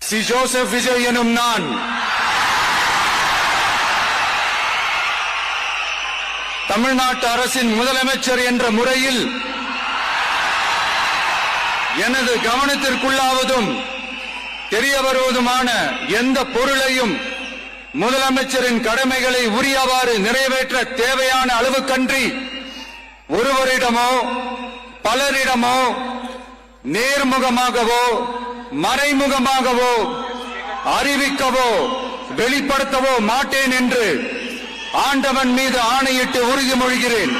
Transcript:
C Joseph Vijay எனும் நான் தமிழ்நாட்டு அரசின் முதலமைச்சர் என்ற முறையில் எனது கவனத்திற்குள்ளாவதும் தெரிய வருவதுமான எந்த பொருளையும் முதலமைச்சரின் கடமைகளை உரியவாறு நிறைவேற்ற தேவையான அளவுக்கன்றி ஒருவரிடமோ பலரிடமோ நேர்முகமாகவோ மறைமுகமாகவோ அறிவிக்கவோ வெளிப்படுத்தவோ மாட்டேன் என்று ஆண்டவன் மீது ஆணையிட்டு உறுதிமொழிகிறேன்.